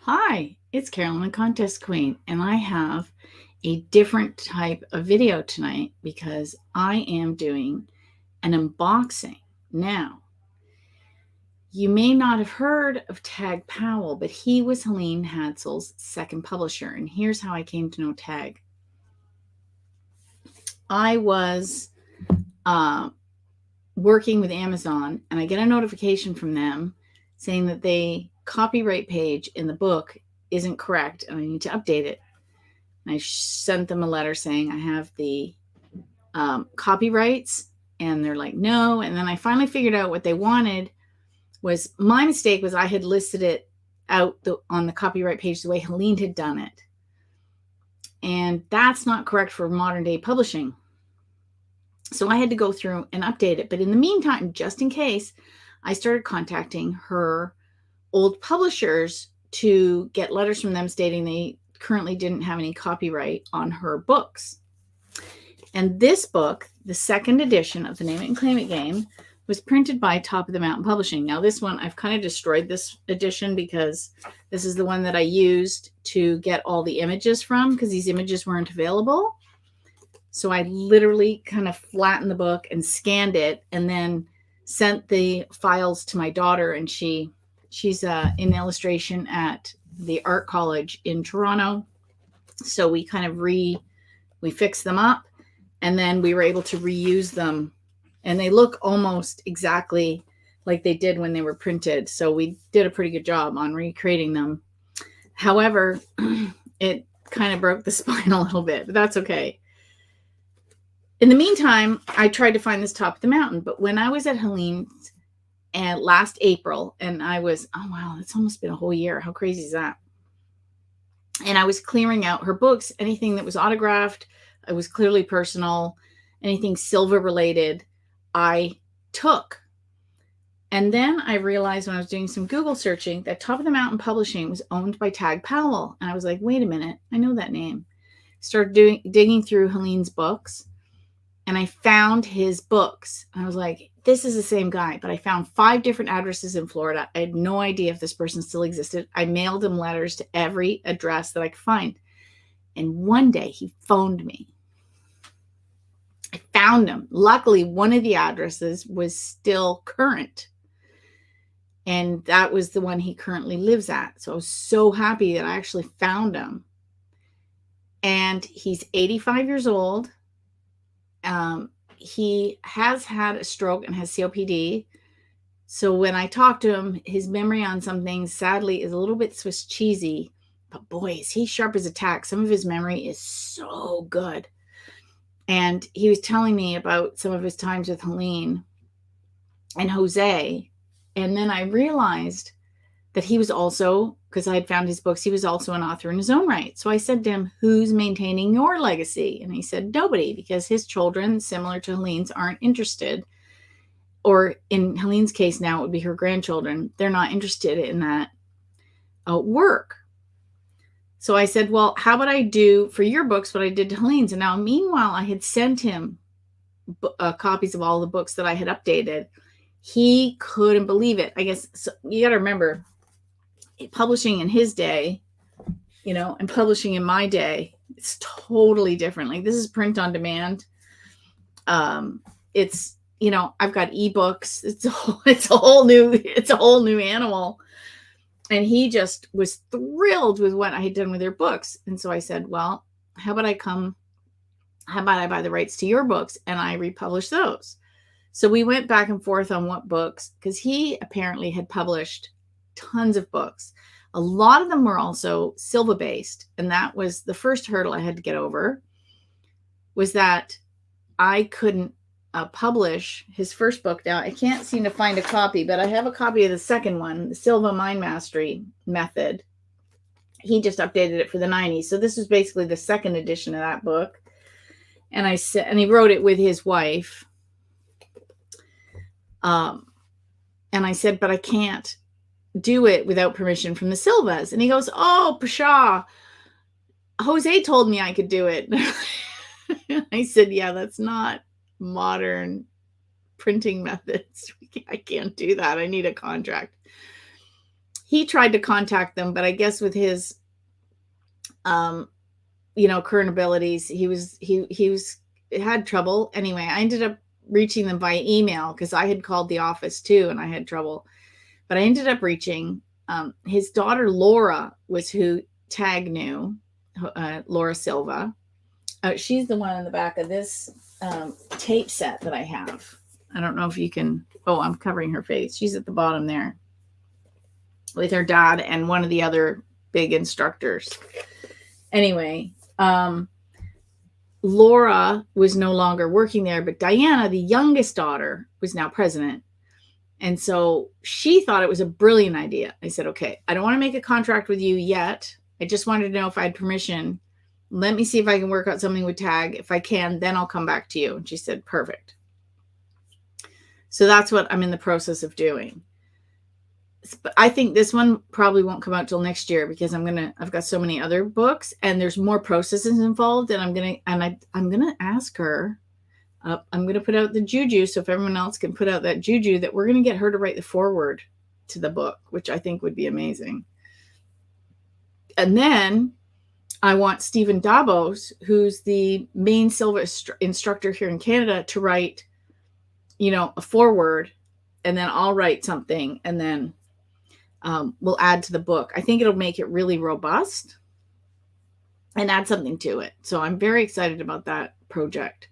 Hi, it's Carolyn, the Contest Queen, and I have a different type of video tonight because I am doing an unboxing. Now, you may not have heard of Tag Powell, but he was Helene Hadsell's second publisher, and here's how I came to know Tag. I was working with Amazon, and I get a notification from them saying that the copyright page in the book isn't correct and I need to update it. And I sent them a letter saying I have the copyrights, and they're like, no. And then I finally figured out what they wanted. Was my mistake was I had listed it out on the copyright page the way Helene had done it. And that's not correct for modern day publishing. So I had to go through and update it. But in the meantime, just in case, I started contacting her old publishers to get letters from them stating they currently didn't have any copyright on her books. And this book, the second edition of the Name It and Claim It game, was printed by Top of the Mountain Publishing. Now this one, I've kind of destroyed this edition because this is the one that I used to get all the images from because these images weren't available. So I literally kind of flattened the book and scanned it and then sent the files to my daughter, and she's in illustration at the art college in Toronto. So we kind of we fixed them up, and then we were able to reuse them, and they look almost exactly like they did when they were printed. So we did a pretty good job on recreating them. However, it kind of broke the spine a little bit, but that's okay. In the meantime, I tried to find this Top of the Mountain, but when I was at Helene's last April, and I was, oh wow, it's almost been a whole year. How crazy is that? And I was clearing out her books, anything that was autographed, it was clearly personal, anything Silva related, I took. And then I realized when I was doing some Google searching that Top of the Mountain Publishing was owned by Tag Powell. And I was like, wait a minute, I know that name. Started digging through Helene's books, and I found his books. I was like, this is the same guy, but I found 5 different addresses in Florida. I had no idea if this person still existed. I mailed him letters to every address that I could find. And one day he phoned me. I found him. Luckily, one of the addresses was still current. And that was the one he currently lives at. So I was so happy that I actually found him. And he's 85 years old. He has had a stroke and has COPD. So when I talk to him, his memory on some things, sadly, is a little bit Swiss cheesy. But boy, is he sharp as a tack. Some of his memory is so good. And he was telling me about some of his times with Helene and Jose. And then I realized that he was also, because I had found his books, he was also an author in his own right. So I said to him, who's maintaining your legacy? And he said, nobody, because his children, similar to Helene's, aren't interested. Or in Helene's case now, it would be her grandchildren. They're not interested in that work. So I said, well, how about I do for your books what I did to Helene's? And now, meanwhile, I had sent him copies of all the books that I had updated. He couldn't believe it. I guess so, you got to remember, publishing in his day, and publishing in my day, it's totally different. Like, this is print on demand. It's, I've got ebooks. It's a whole new animal. And he just was thrilled with what I had done with their books. And so I said, well, how about I buy the rights to your books and I republish those? So we went back and forth on what books, because he apparently had published tons of books. A lot of them were also Silva based. And that was the first hurdle I had to get over, was that I couldn't publish his first book. Now, I can't seem to find a copy, but I have a copy of the second one, the Silva Mind Mastery Method. He just updated it for the 90s. So this was basically the second edition of that book. And he wrote it with his wife. And I said, but I can't do it without permission from the Silvas. And he goes, oh, pshaw, Jose told me I could do it. I said, yeah, that's not modern printing methods. I can't do that. I need a contract. he tried to contact them, but I guess with his, current abilities, he had trouble. Anyway, I ended up reaching them by email because I had called the office too and I had trouble, but I ended up reaching his daughter. Laura was who Tag knew, Laura Silva. She's the one in the back of this tape set that I have. I don't know if you can, I'm covering her face. She's at the bottom there with her dad and one of the other big instructors. Anyway, Laura was no longer working there, but Diana, the youngest daughter, was now president. And so she thought it was a brilliant idea. I said, okay, I don't want to make a contract with you yet. I just wanted to know if I had permission. Let me see if I can work out something with Tag. If I can, then I'll come back to you. And she said, perfect. So that's what I'm in the process of doing. But I think this one probably won't come out till next year because I've got so many other books and there's more processes involved. And I'm going to ask her, I'm going to put out the juju. So if everyone else can put out that juju, that we're going to get her to write the foreword to the book, which I think would be amazing. And then I want Stephen Dabos, who's the main Silva instructor here in Canada, to write, a foreword, and then I'll write something, and then we'll add to the book. I think it'll make it really robust and add something to it. So I'm very excited about that project.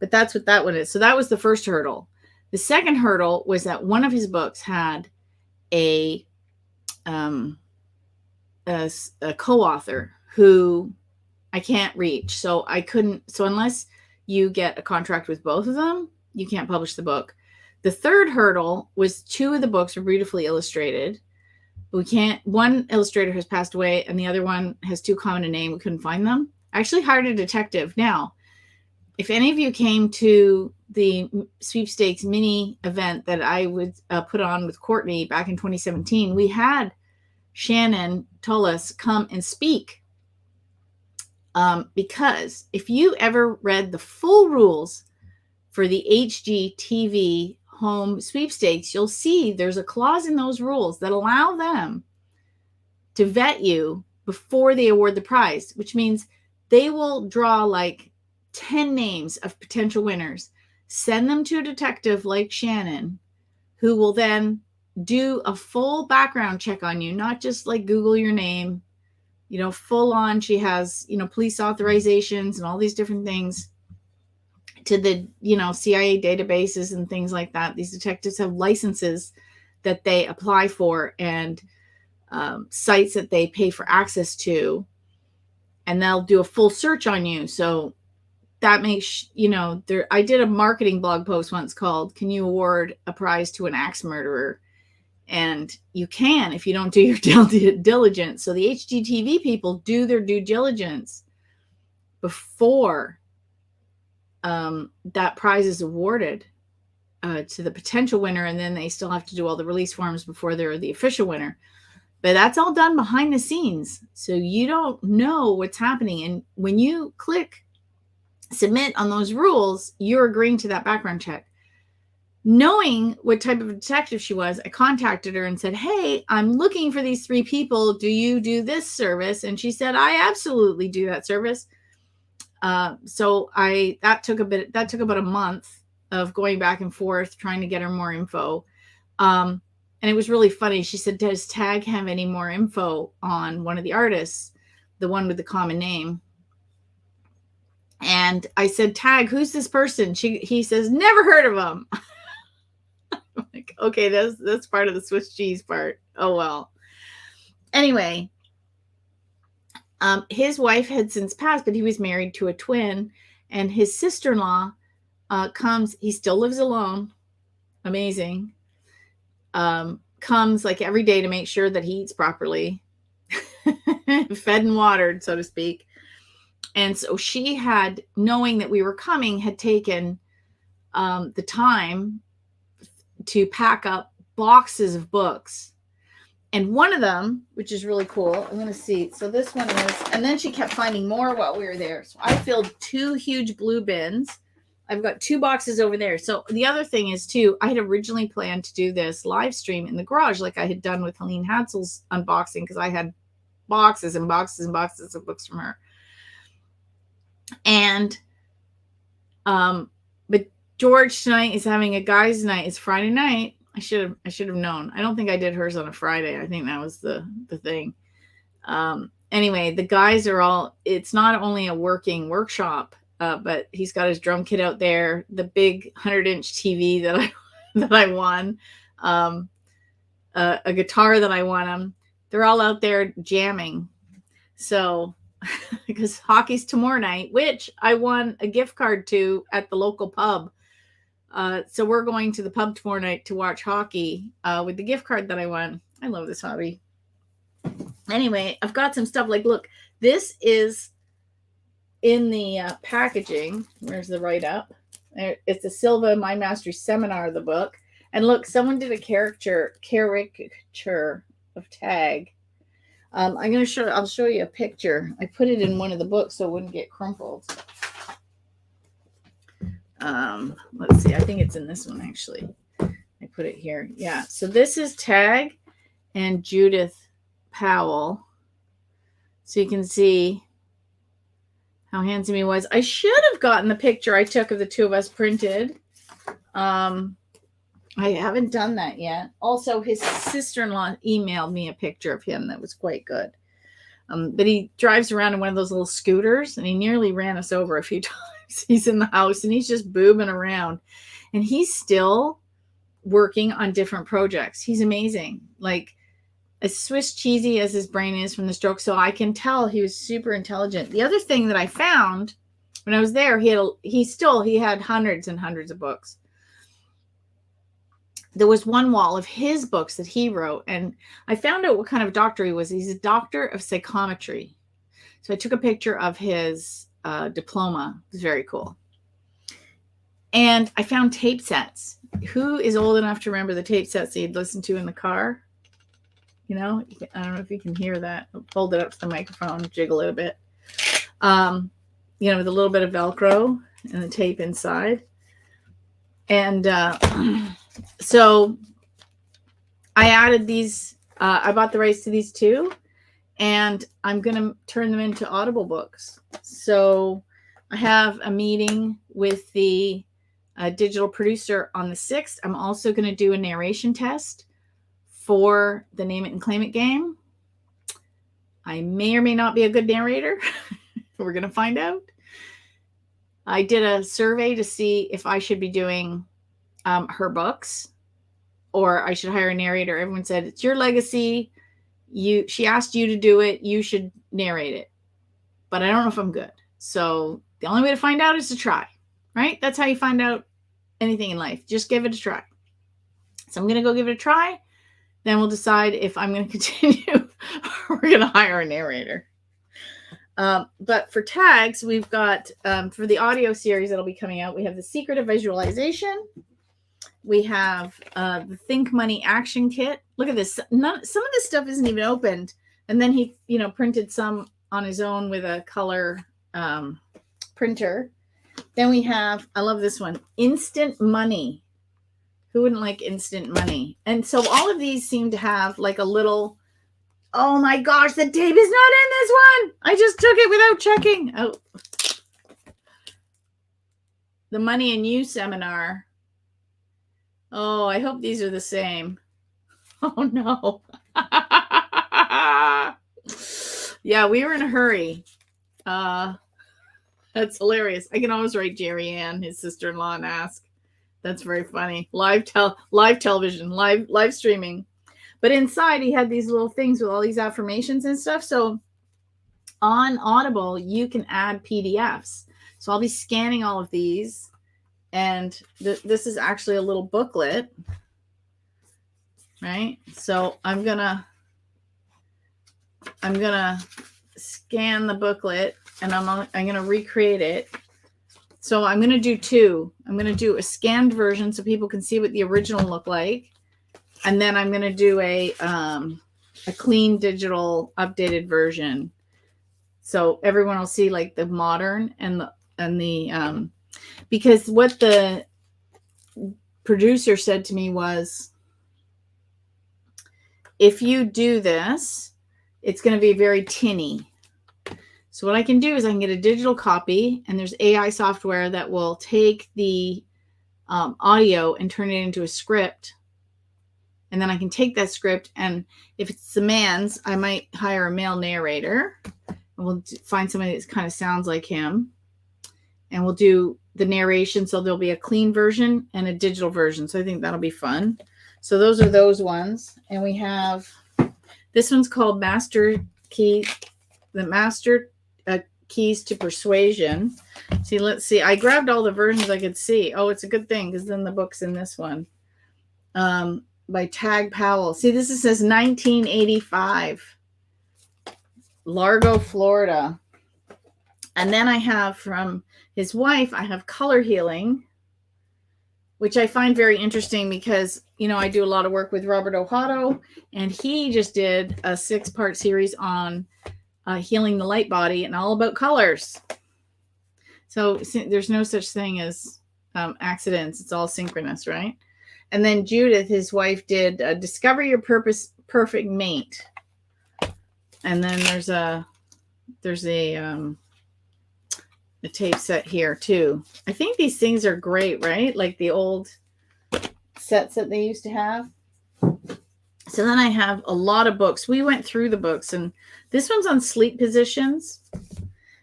But that's what that one is. So that was the first hurdle. The second hurdle was that one of his books had a co-author who I can't reach. So I couldn't. So unless you get a contract with both of them, you can't publish the book. The third hurdle was two of the books were beautifully illustrated. One illustrator has passed away and the other one has too common a name. We couldn't find them. I actually hired a detective. Now, if any of you came to the sweepstakes mini event that I would put on with Courtney back in 2017, we had Shannon Tullis come and speak. Because if you ever read the full rules for the HGTV home sweepstakes, you'll see there's a clause in those rules that allow them to vet you before they award the prize, which means they will draw like 10 names of potential winners, send them to a detective like Shannon, who will then do a full background check on you, not just like Google your name, full on. She has, police authorizations and all these different things to the, CIA databases and things like that. These detectives have licenses that they apply for and sites that they pay for access to, and they'll do a full search on you. So that makes, I did a marketing blog post once called, "Can you award a prize to an axe murderer?" And you can if you don't do your due diligence. So the HGTV people do their due diligence before that prize is awarded to the potential winner. And then they still have to do all the release forms before they're the official winner. But that's all done behind the scenes. So you don't know what's happening. And when you click submit on those rules, you're agreeing to that background check. Knowing what type of detective she was, I contacted her and said, "Hey, I'm looking for these 3 people. Do you do this service?" And she said, "I absolutely do that service." So that took about a month of going back and forth, trying to get her more info. And it was really funny. She said, "Does Tag have any more info on one of the artists, the one with the common name?" And I said, "Tag, who's this person?" He says, "Never heard of him." I'm like, okay, that's part of the Swiss cheese part. Oh, well. Anyway, his wife had since passed, but he was married to a twin, and his sister-in-law comes. He still lives alone. Amazing. Comes like every day to make sure that he eats properly, fed and watered, so to speak. And so she had, knowing that we were coming, had taken the time to pack up boxes of books. And one of them, which is really cool, I'm going to see. So this one is, and then she kept finding more while we were there. So I filled 2 huge blue bins I've got 2 boxes over there. So the other thing is too, I had originally planned to do this live stream in the garage like I had done with Helene Hadsell's unboxing, because I had boxes and boxes and boxes of books from her. And but George tonight is having a guys' night. It's Friday night. I should have known. I don't think I did hers on a Friday. I think that was the thing. Anyway, the guys are all, it's not only a working workshop, but he's got his drum kit out there, the big 100-inch TV that I won, a guitar that I won him. They're all out there jamming. So, because hockey's tomorrow night, which I won a gift card to at the local pub. So we're going to the pub tomorrow night to watch hockey with the gift card that I won. I love this hobby. Anyway, I've got some stuff. Like, look, this is in the packaging. Where's the write-up? It's a Silva My Mastery Seminar, the book. And look, someone did a caricature of Tag. I'll show you a picture. I put it in one of the books so it wouldn't get crumpled. Let's see. I think it's in this one, actually. I put it here. Yeah. So this is Tag and Judith Powell. So you can see how handsome he was. I should have gotten the picture I took of the two of us printed. I haven't done that yet. Also, his sister-in-law emailed me a picture of him that was quite good. But he drives around in one of those little scooters, and he nearly ran us over a few times. He's in the house, and he's just booming around. And he's still working on different projects. He's amazing. Like, as Swiss cheesy as his brain is from the stroke, so I can tell he was super intelligent. The other thing that I found when I was there, he had hundreds and hundreds of books. There was one wall of his books that he wrote, and I found out what kind of doctor he was. He's a doctor of psychometry. So I took a picture of his diploma. It was very cool. And I found tape sets. Who is old enough to remember the tape sets that he'd listened to in the car? You know, I don't know if you can hear that. I'll hold it up to the microphone, jiggle it a bit. You know, with a little bit of Velcro and the tape inside. And so I added these. I bought the rights to these two, and I'm going to turn them into Audible books. So I have a meeting with the digital producer on the 6th. I'm also going to do a narration test for the Name It and Claim It game. I may or may not be a good narrator. We're going to find out. I did a survey to see if I should be doing her books or I should hire a narrator. Everyone said, it's your legacy. She asked you to do it. You should narrate it. But I don't know if I'm good. So the only way to find out is to try, right? That's how you find out anything in life. Just give it a try. So I'm going to go give it a try. Then we'll decide if I'm going to continue or we're going to hire a narrator. But for tags, we've got, for the audio series that'll be coming out, we have The Secret of Visualization. We have the Think Money Action Kit. Look at this. Some of this stuff isn't even opened. And then he, printed some on his own with a color printer. Then we have, I love this one, Instant Money. Who wouldn't like instant money? And so all of these seem to have like a little, oh my gosh, the tape is not in this one. I just took it without checking. Oh, the Money and You seminar. Oh, I hope these are the same. Oh no. Yeah, we were in a hurry. That's hilarious. I can always write Jerry Ann, his sister-in-law, and ask. That's very funny. Live television, live streaming. But inside he had these little things with all these affirmations and stuff. So on Audible, you can add PDFs. So I'll be scanning all of these. And this is actually a little booklet, right? So I'm gonna scan the booklet and I'm gonna recreate it. So I'm going to do two. I'm going to do a scanned version so people can see what the original looked like. And then I'm going to do a clean digital updated version. So everyone will see like the modern and the Because what the producer said to me was, if you do this, it's going to be very tinny. So what I can do is I can get a digital copy, and there's AI software that will take the audio and turn it into a script. And then I can take that script, and if it's the man's, I might hire a male narrator, and we'll find somebody that kind of sounds like him, and we'll do the narration. So there'll be a clean version and a digital version. So I think that'll be fun. So those are those ones. And we have, this one's called Master Key, the Master Keys to Persuasion. See, let's see. I grabbed all the versions I could see. Oh, it's a good thing, because then the book's in this one. By Tag Powell. See, this says 1985. Largo, Florida. And then I have from his wife, I have Color Healing, which I find very interesting because, you know, I do a lot of work with Robert O'Hato, and he just did a 6-part series on healing the light body and all about colors. So there's no such thing as accidents. It's all synchronous, right? And then Judith, his wife, did Discover Your Perfect Mate. And then there's a tape set here too. I think these things are great, right? Like the old sets that they used to have. So then I have a lot of books. We went through the books, and this one's on sleep positions.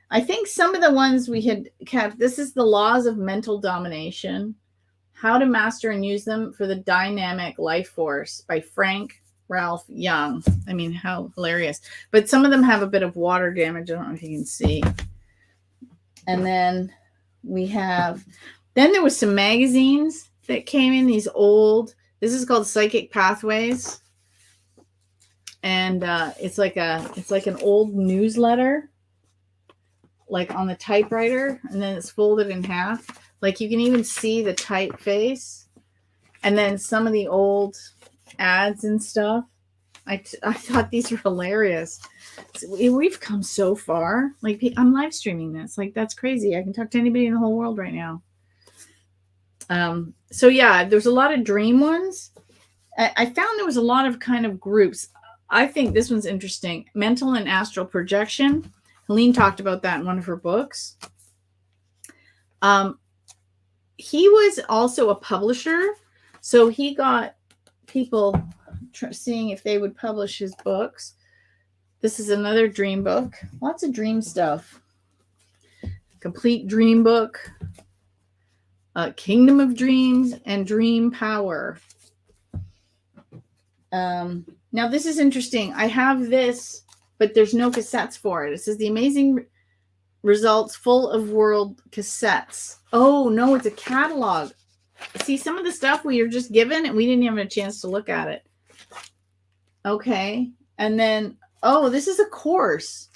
I think some of the ones we had kept, this is The Laws of Mental Domination, How to Master and Use Them for the Dynamic Life Force by Frank Ralph Young. I mean, how hilarious. But some of them have a bit of water damage. I don't know if you can see. And then we have, then there was some magazines that came in, these old, this is called Psychic Pathways. And it's like an old newsletter, like on the typewriter, and then it's folded in half. Like you can even see the typeface. And then some of the old ads and stuff. I thought these were hilarious. We've come so far. Like, I'm live streaming this. Like, that's crazy. I can talk to anybody in the whole world right now. So yeah, there's a lot of dream ones. I found there was a lot of kind of groups. I think this one's interesting. Mental and astral projection. Helene talked about that in one of her books. He was also a publisher. So he got people seeing if they would publish his books. This is another dream book. Lots of dream stuff. Complete dream book. Kingdom of Dreams and Dream Power. Now this is interesting. I have this, but there's no cassettes for it. It says The Amazing Results Full of World Cassettes. Oh no, it's a catalog. See, some of the stuff we were just given and we didn't even have a chance to look at it. Okay. And then, oh, this is a course.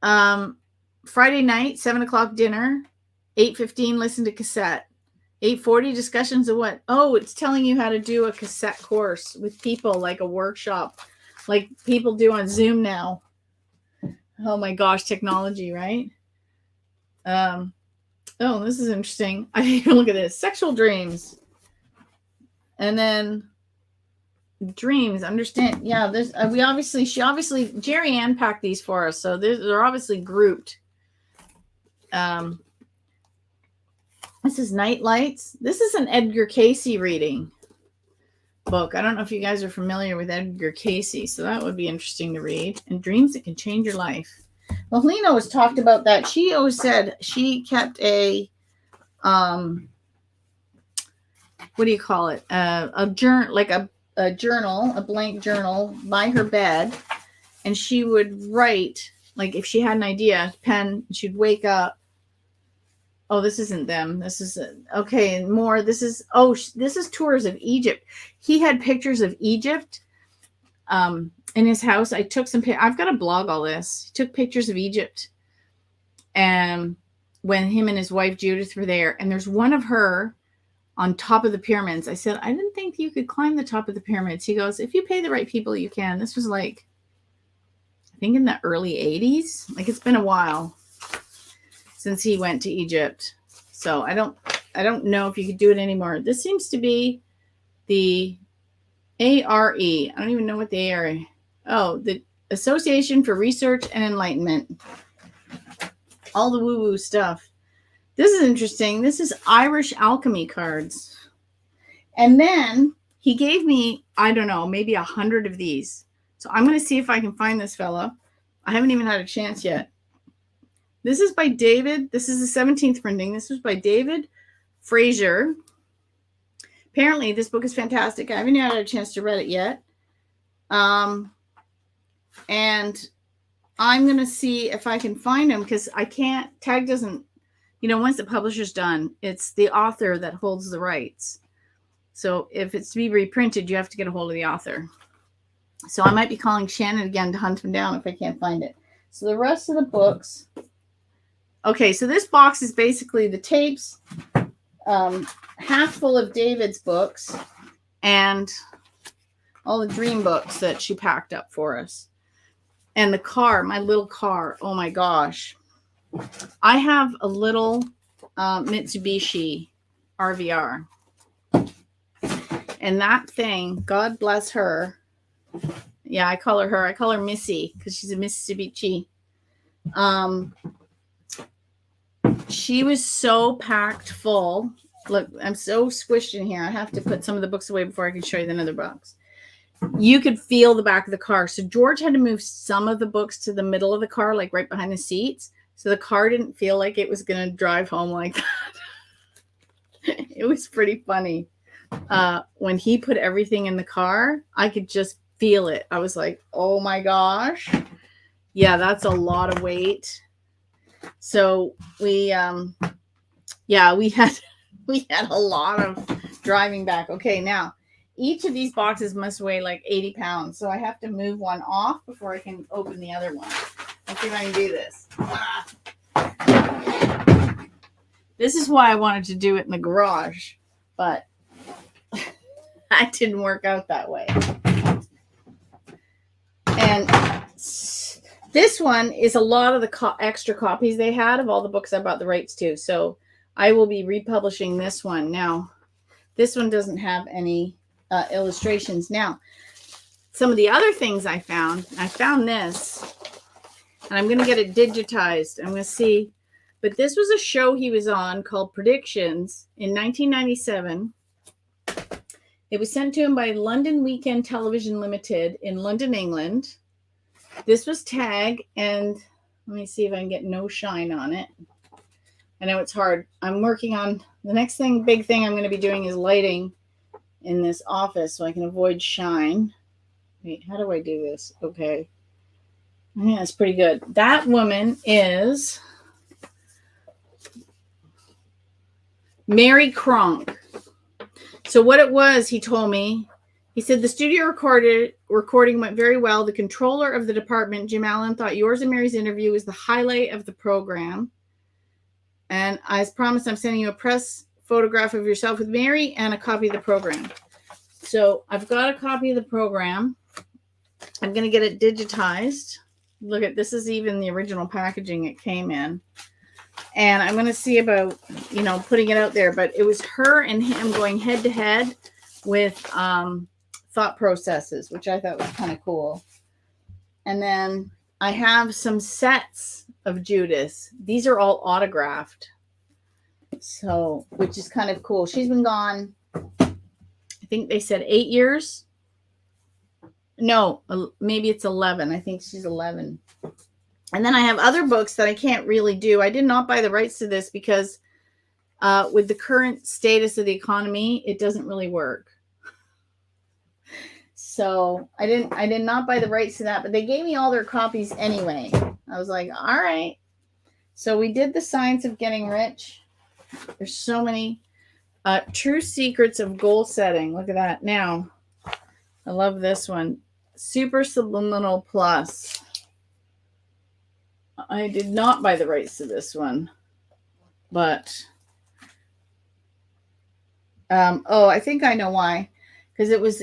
Friday night, 7:00 dinner, 8:15, listen to cassette. 8:40, discussions of what? Oh, it's telling you how to do a cassette course with people, like a workshop, like people do on Zoom now. Oh my gosh, technology, right? Oh, this is interesting. I didn't even look at this. Sexual dreams. And then dreams, understand. Yeah, this she obviously Jerry Ann packed these for us, so they're obviously grouped. This is Night Lights. This is an Edgar Cayce reading book. I don't know if you guys are familiar with Edgar Cayce, so that would be interesting to read. And dreams that can change your life. Well, Helene always talked about that. She always said she kept a what do you call it? A journal, like a journal, a blank journal by her bed, and she would write, like if she had an idea, pen, she'd wake up. Oh, this isn't them. This is okay. More. This is tours of Egypt. He had pictures of Egypt in his house. I took some. I've got to blog all this. He took pictures of Egypt, and when him and his wife Judith were there, and there's one of her on top of the pyramids. I said, I didn't think you could climb the top of the pyramids. He goes, if you pay the right people, you can. This was like, I think in the early 80s. Like, it's been a while. since he went to Egypt. So I don't know if you could do it anymore. This seems to be the ARE. I don't even know what the ARE. Oh, the Association for Research and Enlightenment. All the woo-woo stuff. This is interesting. This is Irish alchemy cards. And then he gave me, I don't know, maybe 100 of these. So I'm going to see if I can find this fella. I haven't even had a chance yet. This is by David. This is the 17th printing. This was by David Fraser. Apparently, this book is fantastic. I haven't had a chance to read it yet. And I'm going to see if I can find him because I can't, Tag doesn't, once the publisher's done, it's the author that holds the rights. So if it's to be reprinted, you have to get a hold of the author. So I might be calling Shannon again to hunt him down if I can't find it. So the rest of the books. Okay, so this box is basically the tapes, half full of David's books, and all the dream books that she packed up for us. And the car, my little car, oh my gosh. I have a little Mitsubishi RVR. And that thing, God bless her. Yeah, I call her. I call her Missy because she's a Mitsubishi. She was so packed full. Look, I'm so squished in here. I have to put some of the books away before I can show you the other box. You could feel the back of the car. So George had to move some of the books to the middle of the car, like right behind the seats. So the car didn't feel like it was going to drive home like that. It was pretty funny. When he put everything in the car, I could just feel it. I was like, oh my gosh. Yeah, that's a lot of weight. So we had a lot of driving back. Okay, now each of these boxes must weigh like 80 pounds. So I have to move one off before I can open the other one. Let's see if I can do this. This is why I wanted to do it in the garage, but that didn't work out that way. And this one is a lot of the extra copies they had of all the books I bought the rights to. So I will be republishing this one. Now, this one doesn't have any illustrations. Now, some of the other things I found this, and I'm going to get it digitized. I'm going to see. But this was a show he was on called Predictions in 1997. It was sent to him by London Weekend Television Limited in London, England. This was Tag, and let me see if I can get no shine on it. I know it's hard. I'm working on the next big thing I'm going to be doing is lighting in this office so I can avoid shine. Wait, how do I do this? Okay. I think that's pretty good. That woman is Mary Cronk. So what it was, he told me, he said the studio recording went very well. The controller of the department, Jim Allen, thought yours and Mary's interview was the highlight of the program. And as promised, I'm sending you a press photograph of yourself with Mary and a copy of the program. So I've got a copy of the program. I'm going to get it digitized. Look at this is even the original packaging it came in. And I'm going to see about, putting it out there. But it was her and him going head to head with thought processes, which I thought was kind of cool. And then I have some sets of Judas. These are all autographed. So, which is kind of cool. She's been gone, I think they said 8 years. No, maybe it's 11. I think she's 11. And then I have other books that I can't really do. I did not buy the rights to this because with the current status of the economy, it doesn't really work. So I did not buy the rights to that, but they gave me all their copies anyway. I was like, all right. So we did The Science of Getting Rich. There's so many True Secrets of Goal Setting. Look at that. Now, I love this one. Super Subliminal Plus. I did not buy the rights to this one, but I think I know why. Because it was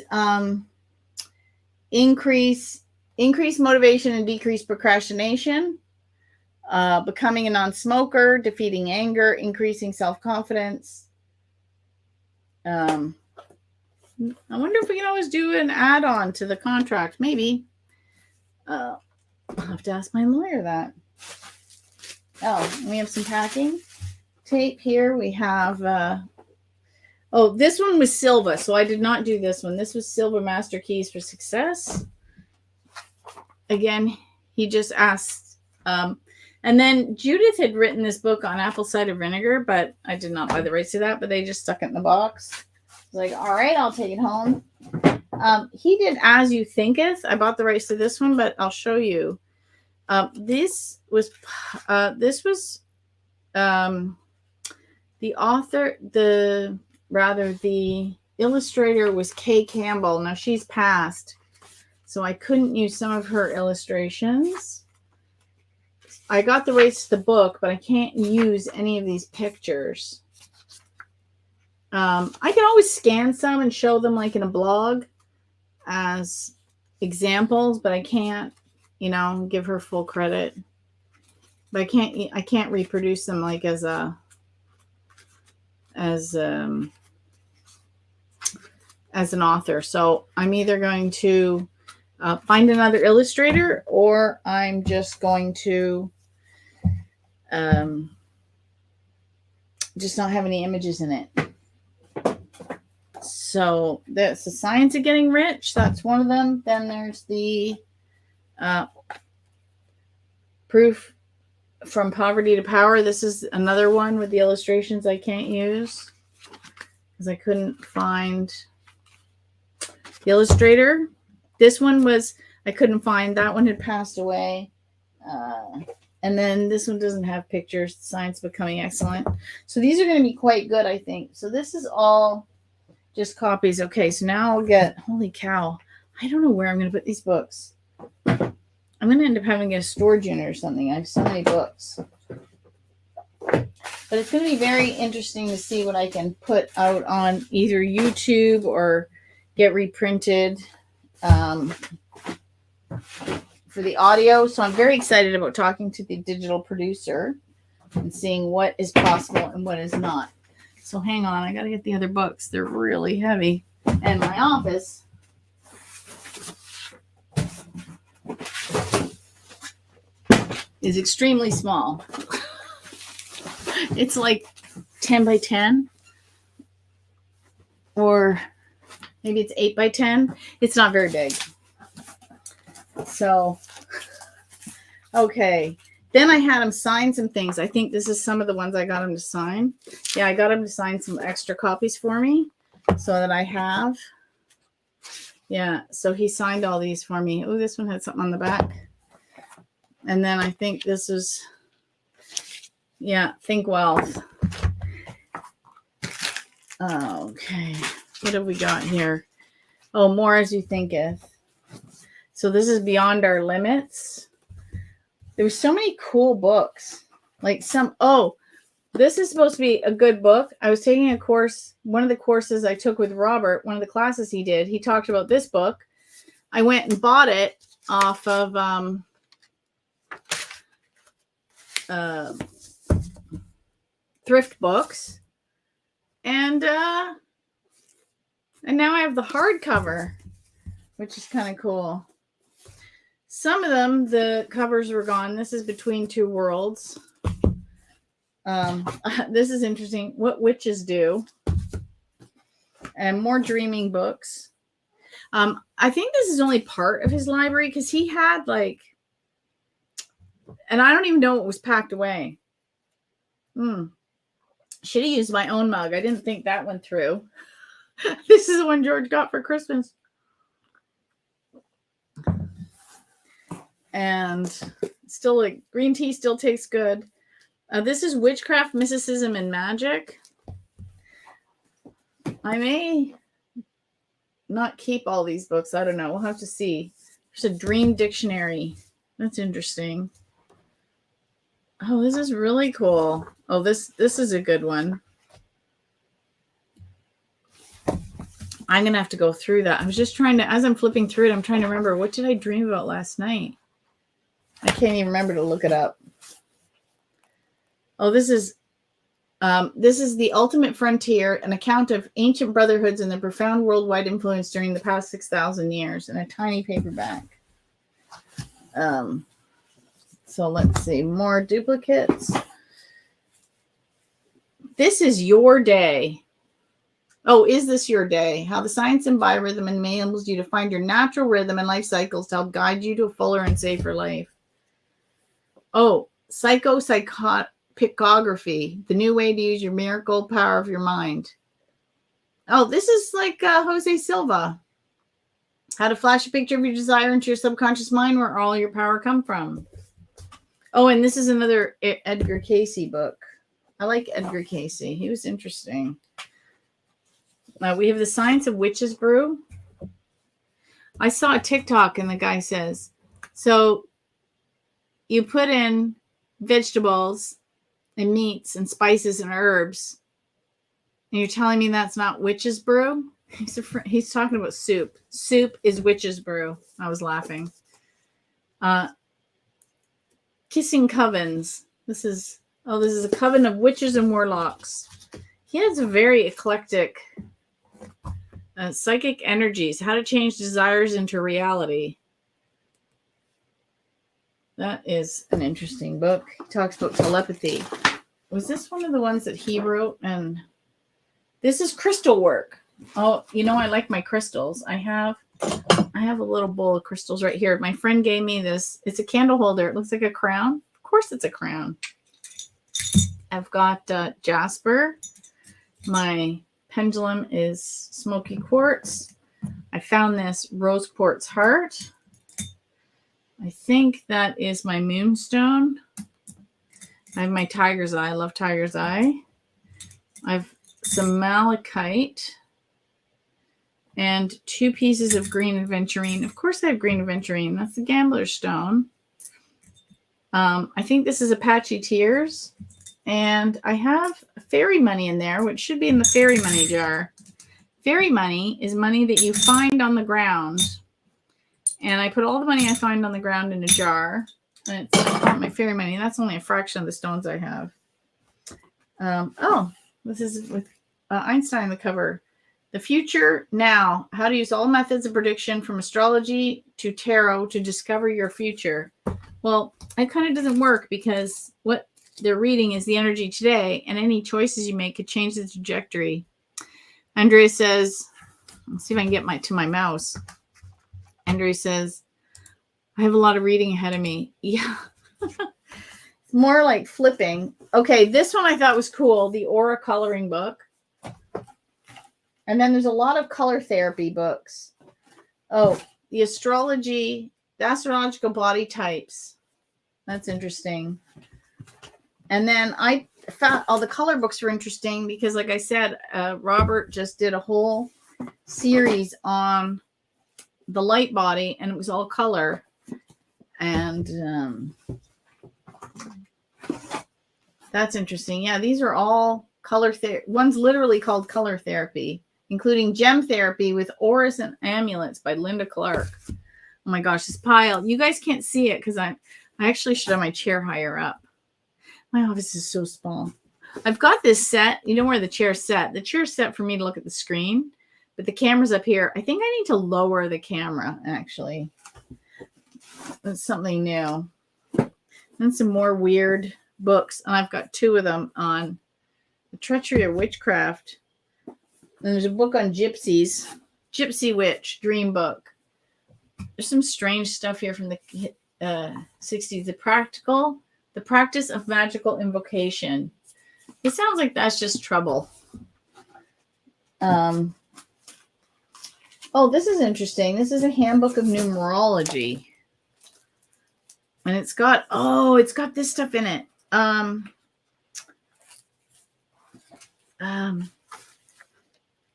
increase motivation and decrease procrastination. Becoming a non-smoker, defeating anger, increasing self-confidence. I wonder if we can always do an add-on to the contract. Maybe. I'll have to ask my lawyer that. Oh, we have some packing tape here. We have, this one was Silva. So I did not do this one. This was Silva Master Keys for Success. Again, he just asked, and then Judith had written this book on apple cider vinegar, but I did not buy the rights to that, but they just stuck it in the box. I was like, all right, I'll take it home. He did As You Thinketh. I bought the rights to this one, but I'll show you. This was the author, the illustrator was Kay Campbell. Now she's passed, so I couldn't use some of her illustrations. I got the rights to the book, but I can't use any of these pictures. I can always scan some and show them like in a blog as examples, but I can't, give her full credit. But I can't reproduce them like as an author. So I'm either going to find another illustrator, or I'm just going to just not have any images in it. So that's the Science of Getting Rich. That's one of them. Then there's the Proof from Poverty to Power. This is another one with the illustrations I can't use because I couldn't find the illustrator. This one I couldn't find. That one had passed away. And then this one doesn't have pictures. Science Becoming Excellent. So these are going to be quite good, I think. So this is all just copies. Okay, so now I'll get, holy cow, I don't know where I'm going to put these books. I'm going to end up having a storage unit or something. I have so many books. But it's going to be very interesting to see what I can put out on either YouTube or get reprinted for the audio. So I'm very excited about talking to the digital producer and seeing what is possible and what is not. So hang on, I got to get the other books. They're really heavy. And my office is extremely small. It's like 10 by 10, or maybe it's 8 by 10. It's not very big. So, okay. Then I had him sign some things. I think this is some of the ones I got him to sign. Yeah, I got him to sign some extra copies for me so that I have. Yeah, so he signed all these for me. Oh, this one had something on the back. And then I think this is, Think Wealth. Okay, what have we got here? Oh, More As You Thinketh. So this is Beyond Our Limits. There were so many cool books. Like this is supposed to be a good book. I was taking a course, one of the courses I took with Robert, one of the classes he did, he talked about this book. I went and bought it off of thrift books. And now I have the hardcover, which is kind of cool. Some of them, the covers were gone. This is Between Two Worlds. This is interesting. What Witches Do. And more dreaming books. I think this is only part of his library because he had and I don't even know what was packed away. Should have used my own mug. I didn't think that went through. This is the one George got for Christmas. And still, green tea still tastes good. This is Witchcraft, Mysticism, and Magic. I may not keep all these books. I don't know. We'll have to see. There's a Dream Dictionary. That's interesting. Oh, this is really cool. Oh, this is a good one. I'm going to have to go through that. I was just trying to, as I'm flipping through it, I'm trying to remember, what did I dream about last night? I can't even remember to look it up. Oh, this is The Ultimate Frontier, an account of ancient brotherhoods and their profound worldwide influence during the past 6,000 years, in a tiny paperback. So let's see, more duplicates. This is your day. Oh, is this your day? How the science and biorhythm enables you to find your natural rhythm and life cycles to help guide you to a fuller and safer life. Oh, psychopicography, the new way to use your miracle power of your mind. Oh, this is like Jose Silva. How to flash a picture of your desire into your subconscious mind, where all your power come from. Oh, and this is another Edgar Cayce book. I like Edgar Cayce. He was interesting. We have The Science of Witch's Brew. I saw a TikTok and the guy says, so you put in vegetables and meats and spices and herbs, and you're telling me that's not witch's brew? He's talking about soup. Soup is witch's brew. I was laughing. Kissing covens. This is a coven of witches and warlocks. He has a very eclectic psychic energies. How to change desires into reality. That is an interesting book. He talks about telepathy. Was this one of the ones that he wrote? And this is crystal work. Oh, I like my crystals. I have a little bowl of crystals right here. My friend gave me this. It's a candle holder. It looks like a crown. Of course it's a crown. I've got jasper. My pendulum is smoky quartz. I found this rose quartz heart. I think that is my moonstone. I have my tiger's eye. I love tiger's eye. I have some malachite and 2 pieces of green aventurine. Of course I have green aventurine. That's the gambler's stone. I think this is Apache Tears. And I have fairy money in there, which should be in the fairy money jar. Fairy money is money that you find on the ground. And I put all the money I find on the ground in a jar. And it's my fairy money. That's only a fraction of the stones I have. This is with Einstein on the cover. The Future Now. How to use all methods of prediction from astrology to tarot to discover your future. Well, it kind of doesn't work because what they're reading is the energy today, and any choices you make could change the trajectory. Andrea says, let's see if I can get to my mouse. Andrea says, I have a lot of reading ahead of me. Yeah. It's more like flipping. Okay, this one I thought was cool. The Aura Coloring book. And then there's a lot of color therapy books. Oh, the astrological body types. That's interesting. And then I found all the color books were interesting because, like I said, Robert just did a whole series on the light body, and it was all color. And that's interesting. Yeah, these are all color therapy. One's literally called color therapy, including gem therapy with auras and amulets by Linda Clark. Oh my gosh, this pile. You guys can't see it because I actually should have my chair higher up. My office is so small. I've got this set. You know where the chair's set? The chair's set for me to look at the screen, but the camera's up here. I think I need to lower the camera, actually. That's something new. And some more weird books. And I've got 2 of them on the treachery of witchcraft. And there's a book on gypsies. Gypsy Witch, dream book. There's some strange stuff here from the 60s. The practice of magical invocation. It sounds like that's just trouble. Oh, this is interesting. This is a handbook of numerology. And it's got this stuff in it.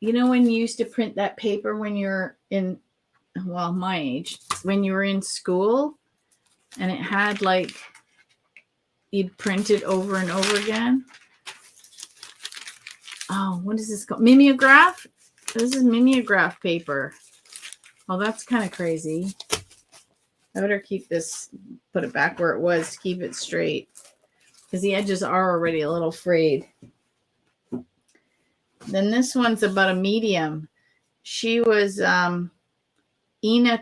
You know when you used to print that paper when you're in, well, my age, when you were in school, and it had like, you'd print it over and over again. Oh, what is this called? Mimeograph? This is mimeograph paper. Oh, that's kind of crazy. I better keep this, put it back where it was to keep it straight. because the edges are already a little frayed. Then this one's about a medium. She was Ina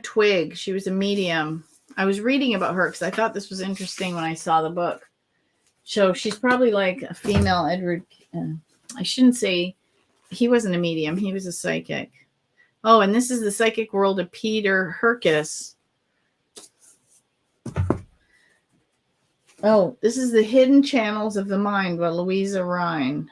Twig. She was a medium. I was reading about her because I thought this was interesting when I saw the book. So she's probably like a female Edward. I shouldn't say he wasn't a medium. He was a psychic. Oh, and this is the psychic world of Peter Herkes. Oh, this is the hidden channels of the mind by Louisa Rhine.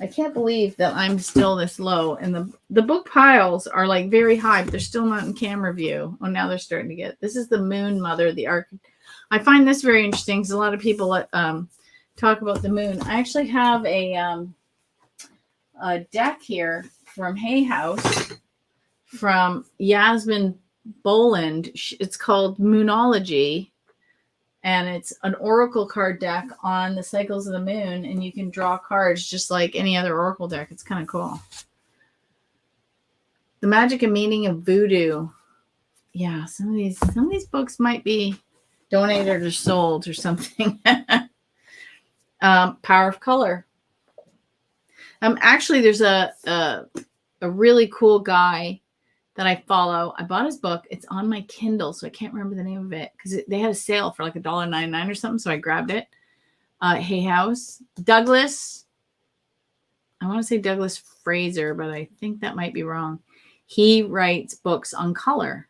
I can't believe that I'm still this low. And the book piles are like very high, but they're still not in camera view. Oh, now they're starting to get. This is the Moon Mother, the arc. I find this very interesting because a lot of people talk about the moon. I actually have a deck here from Hay House from Yasmin Boland. It's called Moonology. And it's an oracle card deck on the cycles of the moon, and you can draw cards just like any other oracle deck. It's kind of cool. The Magic and Meaning of Voodoo. Yeah, some of these books might be donated or sold or something. Power of Color. Actually, there's a really cool guy that I follow. I bought his book. It's on my Kindle, so I can't remember the name of it because they had a sale for like $1.99 or something, so I grabbed it. Hay House. Douglas. I want to say Douglas Fraser, but I think that might be wrong. He writes books on color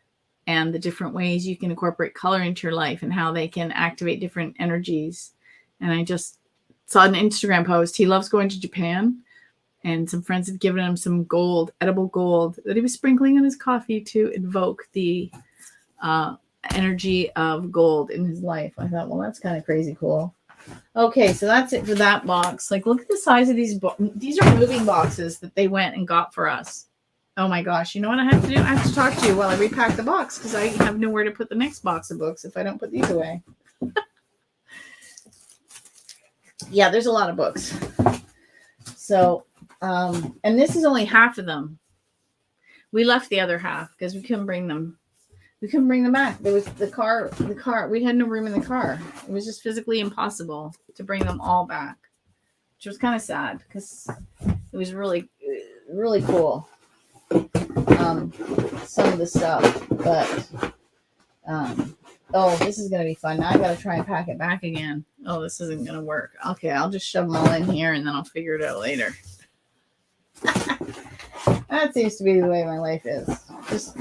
and the different ways you can incorporate color into your life and how they can activate different energies. And I just saw an Instagram post. He loves going to Japan. And some friends had given him some gold, edible gold, that he was sprinkling in his coffee to invoke the energy of gold in his life. I thought, well, that's kind of crazy cool. Okay, so that's it for that box. Like, look at the size of these. These are moving boxes that they went and got for us. Oh, my gosh. You know what I have to do? I have to talk to you while I repack the box because I have nowhere to put the next box of books if I don't put these away. Yeah, there's a lot of books. So... and this is only half of them. We left the other half because we couldn't bring them. We couldn't bring them back. There was the car. We had no room in the car. It was just physically impossible to bring them all back, which was kind of sad because it was really, really cool. Some of the stuff, but oh, this is gonna be fun. Now I gotta try and pack it back again. Oh, this isn't gonna work. Okay, I'll just shove them all in here and then I'll figure it out later. That seems to be the way my life is. Just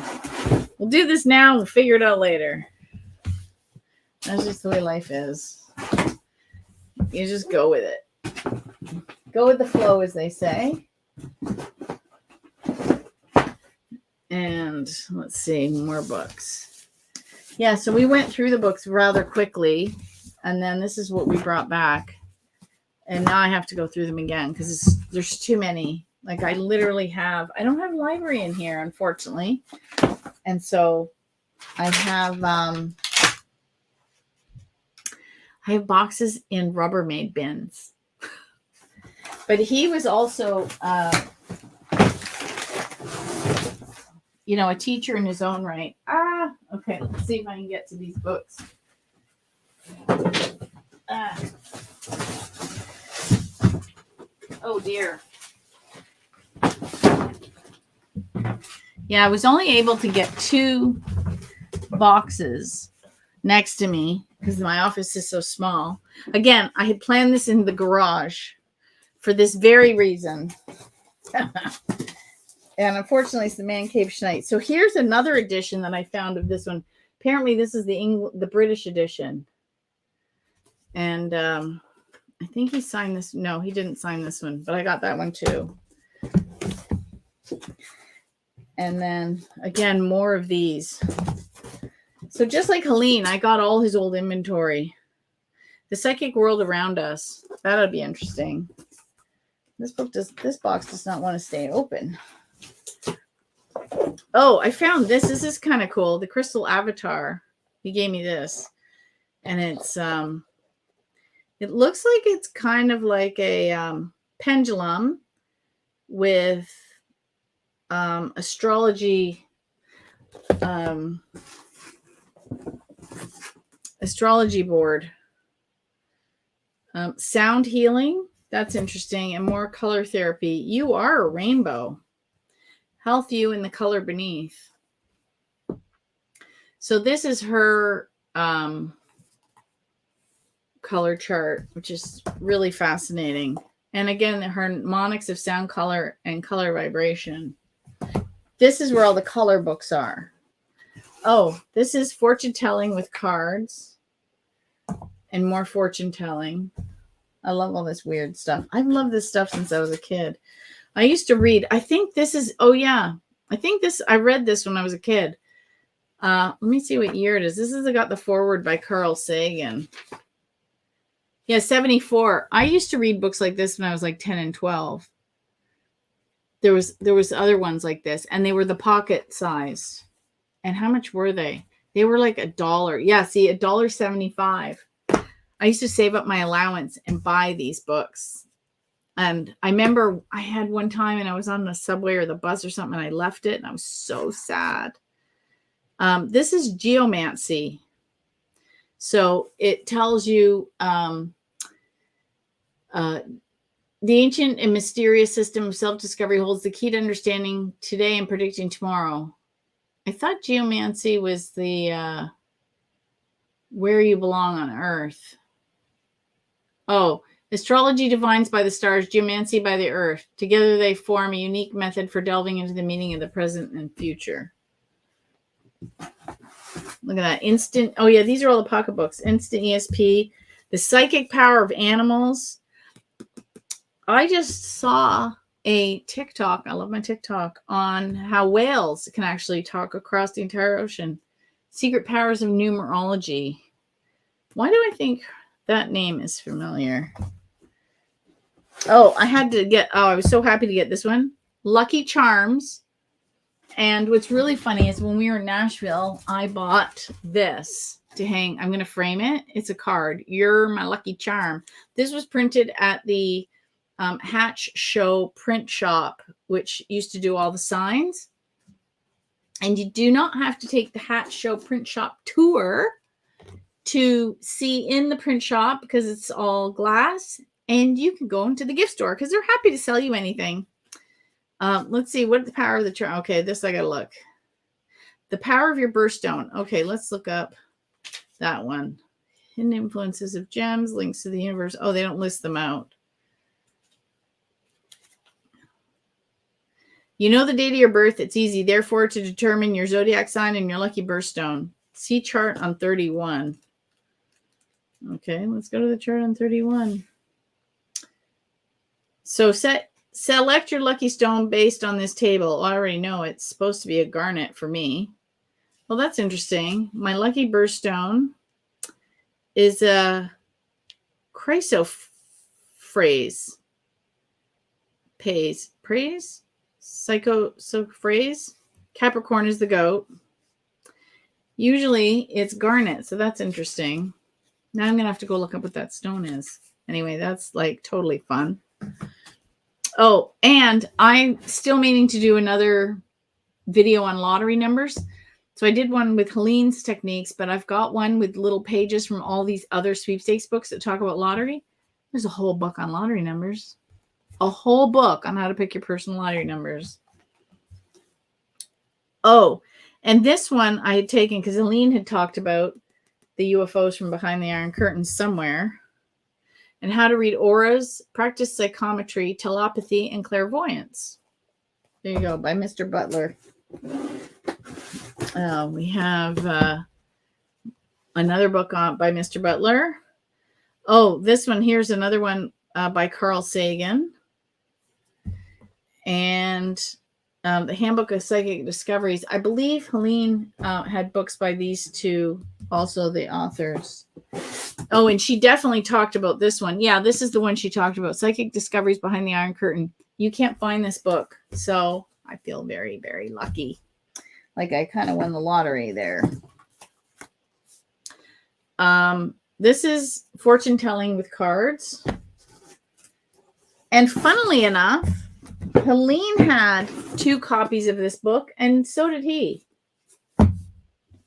we'll do this now, we'll figure it out later. That's just the way life is. You just go with it. Go with the flow, as they say. And let's see, more books. Yeah, so we went through the books rather quickly, and then this is what we brought back. And now I have to go through them again because there's too many. Like I literally I don't have a library in here, unfortunately. And so I have boxes in Rubbermaid bins. But he was also, a teacher in his own right. Okay, let's see if I can get to these books. Oh dear. Yeah, I was only able to get 2 boxes next to me because my office is so small. Again, I had planned this in the garage for this very reason. And unfortunately, it's the Man Cave Schneid. So here's another edition that I found of this one. Apparently, this is the British edition. And I think he signed this. No, he didn't sign this one, but I got that one too. And then again, more of these. So just like Helene, I got all his old inventory. The Psychic World Around Us. That'll be interesting. This box does not want to stay open. Oh, I found this. This is kind of cool. The Crystal Avatar. He gave me this. And it's it looks like it's kind of like a pendulum with astrology astrology board. Sound healing. That's interesting. And more color therapy. You are a rainbow. Health you in the color beneath. So this is her color chart, which is really fascinating. And again, the harmonics of sound, color, and color vibration. This is where all the color books are. Oh, this is fortune telling with cards and more fortune telling. I love all this weird stuff. I've loved this stuff since I was a kid. I used to read. I think this is, oh yeah. I read this when I was a kid. Let me see what year it is. This has got the foreword by Carl Sagan. Yeah, 74. I used to read books like this when I was like 10 and 12. There was other ones like this, and they were the pocket size. And how much were they? They were like $1. Yeah, see, $1.75. I used to save up my allowance and buy these books. And I remember I had one time and I was on the subway or the bus or something and I left it and I was so sad. This is geomancy. So it tells you the ancient and mysterious system of self-discovery holds the key to understanding today and predicting tomorrow. I thought geomancy was the where you belong on Earth. Oh, astrology divines by the stars, geomancy by the earth. Together they form a unique method for delving into the meaning of the present and future. Look at that. Instant. Oh, yeah, these are all the pocketbooks. Instant ESP. The psychic power of animals. I just saw a TikTok. I love my TikTok on how whales can actually talk across the entire ocean. Secret powers of numerology. Why do I think that name is familiar? Oh, I was so happy to get this one. Lucky Charms. And what's really funny is when we were in Nashville, I bought this to hang. I'm going to frame it. It's a card. You're my lucky charm. This was printed at the Hatch Show print shop, which used to do all the signs. And you do not have to take the Hatch Show print shop tour to see in the print shop because it's all glass. And you can go into the gift store because they're happy to sell you anything. Let's see. What the power of the charm? Okay, this I got to look. The power of your birthstone. Okay, let's look up that one. Hidden influences of gems, links to the universe. Oh, they don't list them out. You know the date of your birth. It's easy, therefore, to determine your zodiac sign and your lucky birthstone. See chart on 31. Okay, let's go to the chart on 31. So select your lucky stone based on this table. I already know it's supposed to be a garnet for me. Well, that's interesting. My lucky birthstone is a chrysoprase. Praise? Psychophrase. Capricorn is the goat. Usually it's garnet, so that's interesting. Now I'm going to have to go look up what that stone is. Anyway, that's like totally fun. Oh, and I'm still meaning to do another video on lottery numbers. So I did one with Helene's techniques, but I've got one with little pages from all these other sweepstakes books that talk about lottery. There's a whole book on lottery numbers. A whole book on how to pick your personal lottery numbers. Oh, and this one I had taken because Helene had talked about the UFOs from behind the Iron Curtain somewhere. And how to read auras, practice psychometry, telepathy, and clairvoyance. There you go, by Mr. Butler. We have another book by Mr. Butler. Oh, this one, here's another one by Carl Sagan. And the Handbook of Psychic Discoveries. I believe Helene had books by these two, also the authors. Oh, and she definitely talked about this one. Yeah, this is the one she talked about. Psychic Discoveries Behind the Iron Curtain. You can't find this book. So I feel very, very lucky. Like I kind of won the lottery there. This is fortune telling with cards. And funnily enough, Helene had 2 copies of this book, and so did he.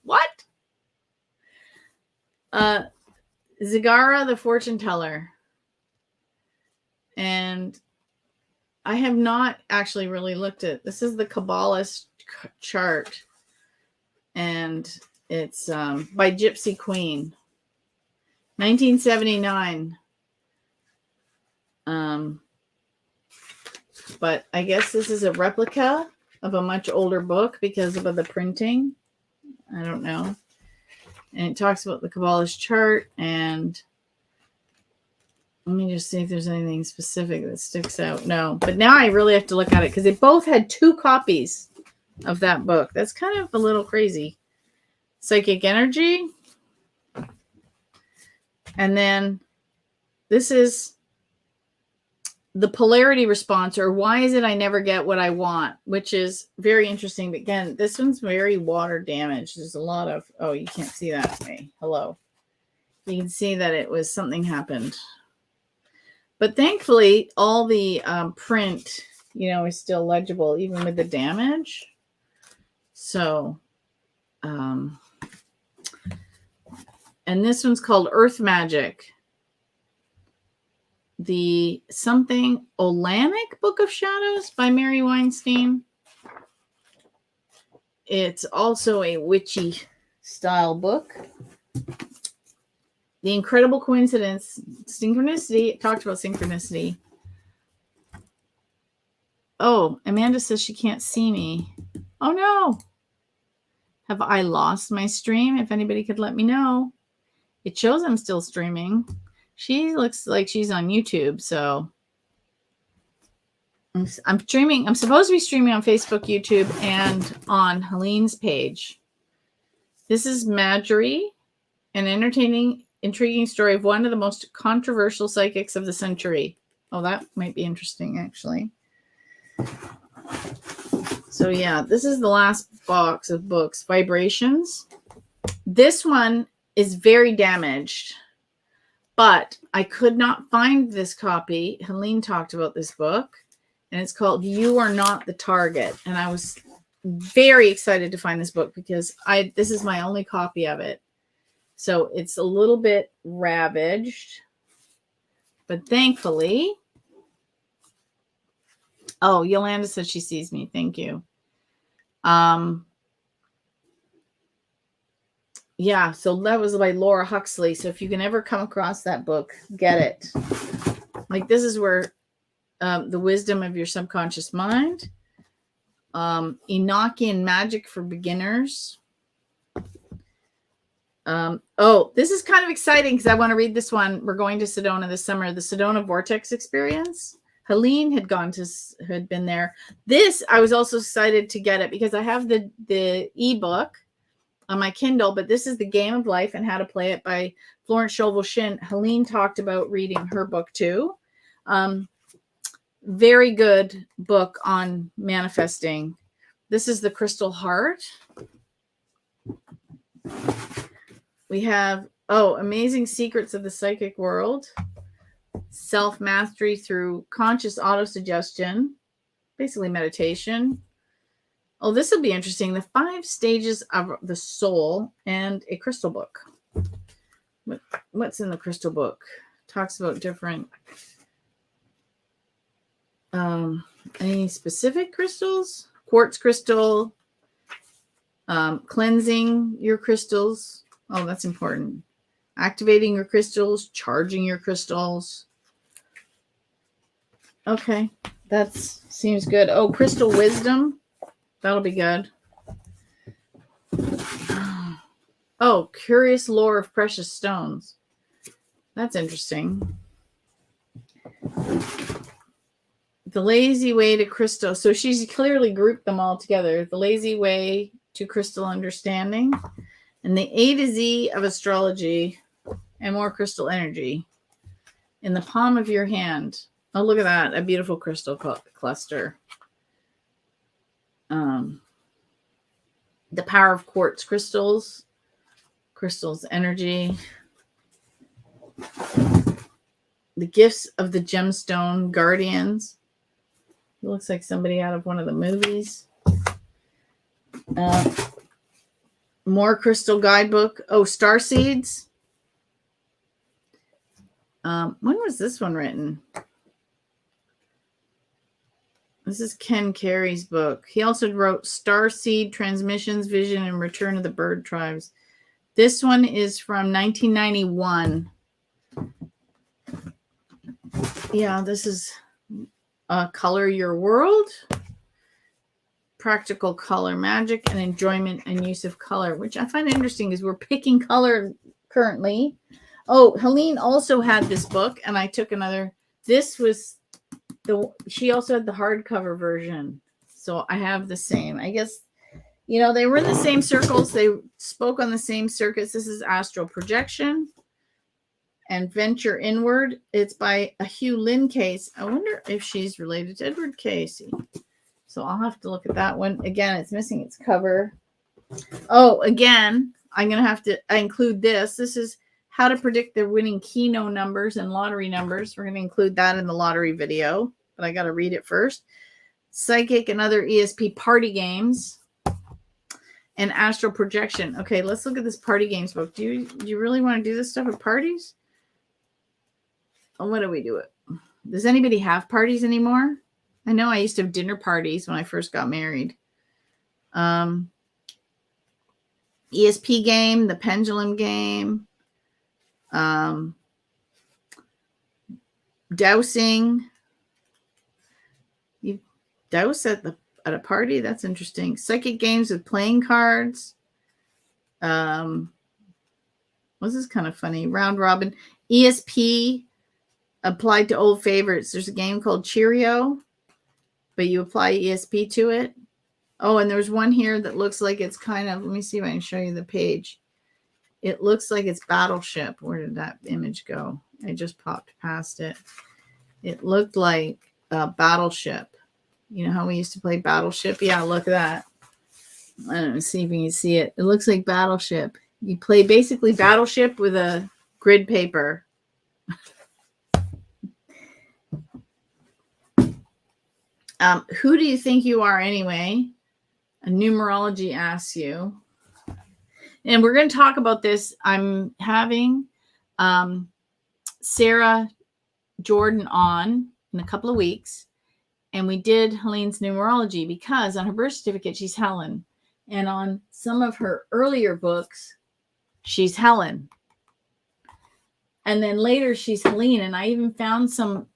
What? Zigara, the fortune teller. And I have not actually really looked at, this is the Kabbalist chart. And it's by Gypsy Queen. 1979. But I guess this is a replica of a much older book because of the printing. I don't know. And it talks about the Kabbalist chart. And let me just see if there's anything specific that sticks out. No, but now I really have to look at it because they both had 2 copies of that book. That's kind of a little crazy. Psychic energy. And then this is the polarity response, or why is it I never get what I want, which is very interesting. But again, this one's very water damaged. There's a lot of, oh, you can't see that. Okay. Hello. You can see that it was something happened. But thankfully, all the print, is still legible, even with the damage. So, and this one's called Earth Magic. The something Olanic Book of Shadows by Mary Weinstein. It's also a witchy style book. The Incredible Coincidence, Synchronicity. It talked about synchronicity. Oh, Amanda says she can't see me. Oh no. Have I lost my stream? If anybody could let me know. It shows I'm still streaming. She looks like she's on YouTube, so I'm streaming. I'm supposed to be streaming on Facebook, YouTube, and on Helene's page. This is Marjorie, an entertaining, intriguing story of one of the most controversial psychics of the century. Oh, that might be interesting, actually. So, yeah, this is the last box of books. Vibrations. This one is very damaged. But I could not find this copy. Helene talked about this book, and it's called You Are Not the Target. And I was very excited to find this book because this is my only copy of it. So it's a little bit ravaged, but thankfully, oh, Yolanda said she sees me. Thank you. Yeah, so that was by Laura Huxley. So if you can ever come across that book, get it. Like, this is where the wisdom of your subconscious mind, Enochian magic for beginners. Oh, this is kind of exciting because I want to read this one. We're going to Sedona this summer, the Sedona Vortex Experience. Helene had been there. This, I was also excited to get it because I have the ebook on my Kindle, but this is The Game of Life and How to Play It by Florence Scovel Shinn. Helene talked about reading her book too. Very good book on manifesting. This is The Crystal Heart. We have, Amazing Secrets of the Psychic World. Self-mastery through conscious autosuggestion. Basically meditation. Oh, this will be interesting. The 5 stages of the soul and a crystal book. What's in the crystal book? Talks about different, any specific crystals? Quartz crystal, cleansing your crystals. Oh, that's important. Activating your crystals, charging your crystals. Okay, that seems good. Oh, crystal wisdom. That'll be good. Oh, curious lore of precious stones. That's interesting. The lazy way to crystal. So she's clearly grouped them all together. The lazy way to crystal understanding. And the A to Z of astrology and more crystal energy. In the palm of your hand. Oh, look at that. A beautiful crystal cluster. The power of quartz crystals. Crystals energy. The gifts of the gemstone guardians. It looks like somebody out of one of the movies. More crystal guidebook. Oh, star seeds. When was this one written? This is Ken Carey's book. He also wrote Starseed, Transmissions, Vision, and Return of the Bird Tribes. This one is from 1991. Yeah, this is Color Your World, Practical Color Magic, and Enjoyment and Use of Color, which I find interesting because we're picking color currently. Oh, Helene also had this book, and I took another. This was she also had the hardcover version. So I have the same. I guess, they were in the same circles. They spoke on the same circuits. This is Astral Projection and Venture Inward. It's by a Hugh Lynn Case. I wonder if she's related to Edward Casey. So I'll have to look at that one. Again, it's missing its cover. Oh, again, I'm going to have to include this. This is How to Predict the Winning Keno Numbers and Lottery Numbers. We're going to include that in the lottery video, but I got to read it first. Psychic and Other ESP Party Games and Astral Projection. Okay, let's look at this party games book. Do you really want to do this stuff at parties? Oh, what do we do it? Does anybody have parties anymore? I know I used to have dinner parties when I first got married. ESP game, the pendulum game, dowsing. You douse at a party? That's interesting. Psychic games with playing cards. This is kind of funny. Round robin. ESP applied to old favorites. There's a game called Cheerio, but you apply ESP to it. Oh, and there's one here that looks like it's kind of, let me see if I can show you the page. It looks like it's Battleship. Where did that image go? I just popped past it. It looked like Battleship. You know how we used to play Battleship? Yeah, look at that. I don't know, see if you can see it. It looks like Battleship. You play basically Battleship with a grid paper. Who do you think you are anyway? A numerology asks you. And we're going to talk about this. I'm having Sarah Jordan on in a couple of weeks. And we did Helene's numerology because on her birth certificate, she's Helen. And on some of her earlier books, she's Helen. And then later she's Helene. And I even found some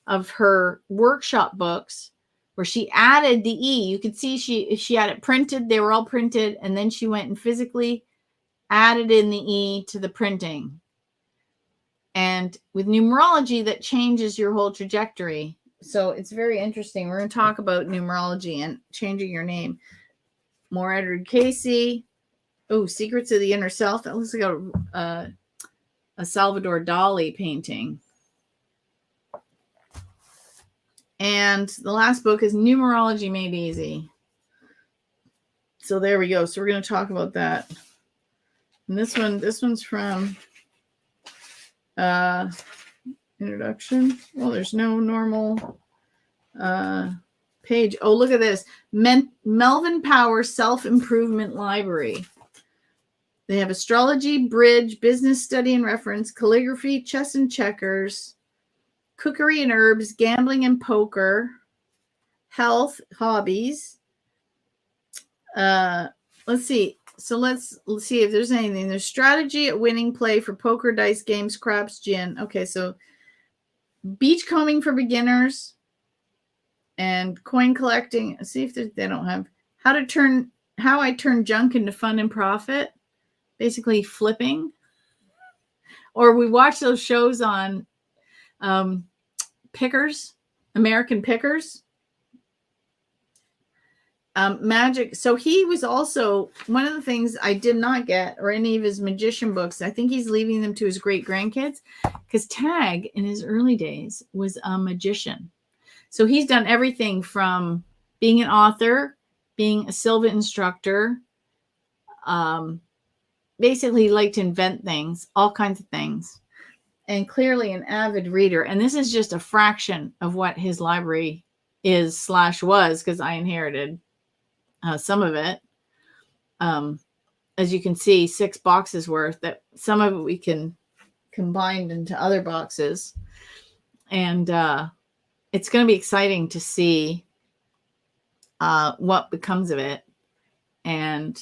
of her workshop books where she added the E. You could see she had it printed. They were all printed. And then she went and physically added in the E to the printing. And with numerology, that changes your whole trajectory. So it's very interesting. We're going to talk about numerology and changing your name. More Edward Casey. Oh, Secrets of the Inner Self. That looks like a Salvador Dali painting. And the last book is Numerology Made Easy. So there we go. So we're going to talk about that. And this one's from introduction. Well, there's no normal page. Oh, look at this. Melvin Power Self-Improvement Library. They have astrology, bridge, business study and reference, calligraphy, chess and checkers, cookery and herbs, gambling and poker, health, hobbies. Let's see. So let's see if there's anything. There's strategy at winning play for poker, dice games, craps, gin. Okay, so beachcombing for beginners and coin collecting. Let's see if they don't have how I turn junk into fun and profit. Basically flipping. Or we watch those shows on Pickers, American Pickers. Magic. So he was also one of the things I did not get, or any of his magician books. I think he's leaving them to his great grandkids, because Tag in his early days was a magician. So he's done everything from being an author, being a Silva instructor. Basically, he liked to invent things, all kinds of things, and clearly an avid reader. And this is just a fraction of what his library is/was, because I inherited some of it. As you can see, 6 boxes worth. That some of it we can combined into other boxes. And it's going to be exciting to see what becomes of it. And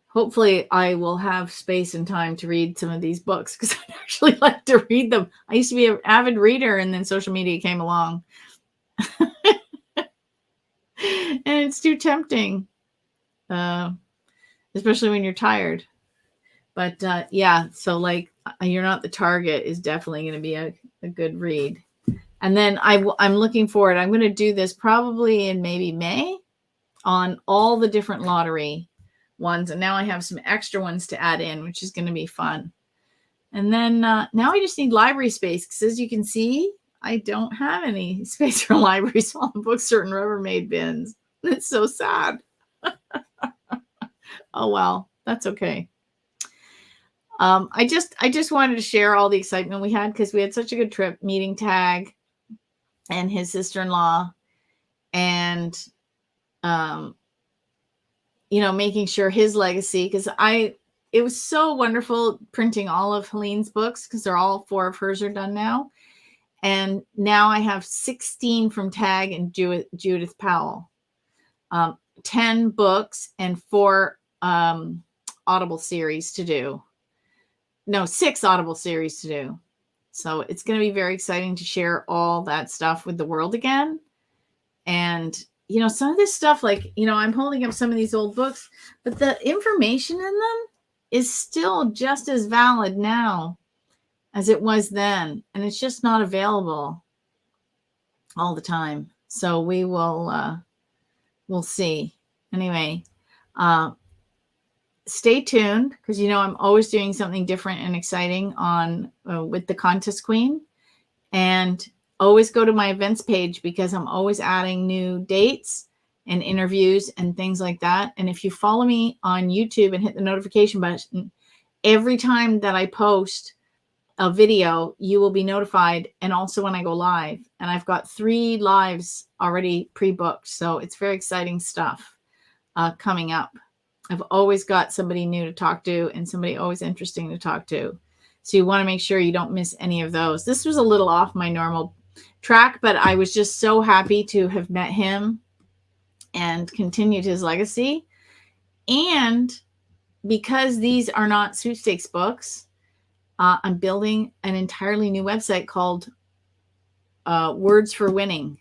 hopefully I will have space and time to read some of these books, because I actually like to read them. I used to be an avid reader, and then social media came along. And it's too tempting, especially when you're tired. But yeah, so like You're Not the Target is definitely going to be a good read. And then I'm looking forward. I'm going to do this probably in maybe May on all the different lottery ones. And now I have some extra ones to add in, which is going to be fun. And then now I just need library space, because as you can see, I don't have any space for library. So all the books are in Rubbermaid bins. It's so sad. Oh, well, that's okay. I just wanted to share all the excitement we had, because we had such a good trip meeting Tag and his sister-in-law, and making sure his legacy, because it was so wonderful printing all of Helene's books, because they're all 4 of hers are done now. And now I have 16 from Tag and Judith Powell, 10 books and 4 Audible series to do. No, 6 Audible series to do. So it's going to be very exciting to share all that stuff with the world again. And, some of this stuff, like, I'm holding up some of these old books, but the information in them is still just as valid now as it was then. And it's just not available all the time. So we'll see. Anyway, stay tuned, because I'm always doing something different and exciting on with the Contest Queen. And always go to my events page, because I'm always adding new dates and interviews and things like that. And if you follow me on YouTube and hit the notification button, every time that I post a video, you will be notified. And also when I go live. And I've got 3 lives already pre-booked. So it's very exciting stuff coming up. I've always got somebody new to talk to, and somebody always interesting to talk to. So you want to make sure you don't miss any of those. This was a little off my normal track, but I was just so happy to have met him and continued his legacy. And because these are not sweepstakes books, I'm building an entirely new website called Words for Winning.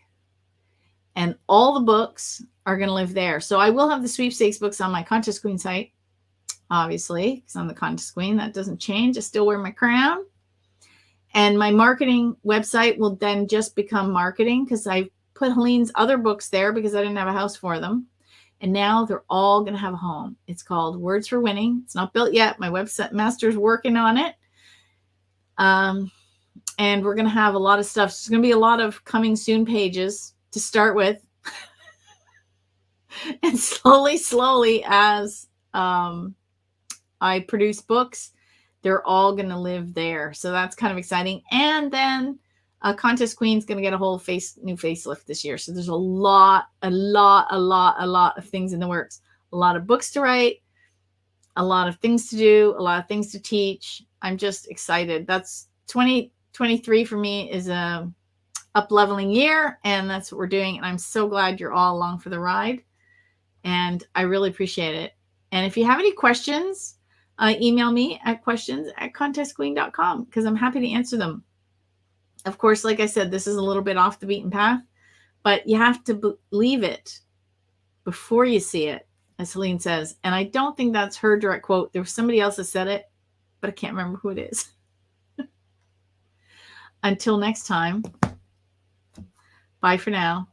And all the books are going to live there. So I will have the sweepstakes books on my Contest Queen site, obviously, because I'm the Contest Queen. That doesn't change. I still wear my crown. And my marketing website will then just become marketing, because I put Helene's other books there because I didn't have a house for them. And now they're all going to have a home. It's called Words for Winning. It's not built yet. My website master's working on it. And we're going to have a lot of stuff. So there's going to be a lot of coming soon pages to start with. And slowly, as I produce books, they're all going to live there. So that's kind of exciting. And then Contest Queen's going to get a whole new facelift this year. So there's a lot of things in the works. A lot of books to write, a lot of things to do, a lot of things to teach. I'm just excited. That's 2023 for me is a up-leveling year, and that's what we're doing. And I'm so glad you're all along for the ride. And I really appreciate it. And if you have any questions, email me at questions@contestqueen.com, because I'm happy to answer them. Of course, like I said, this is a little bit off the beaten path, but you have to believe it before you see it, as Helene says. And I don't think that's her direct quote. There was somebody else that said it, but I can't remember who it is. Until next time, bye for now.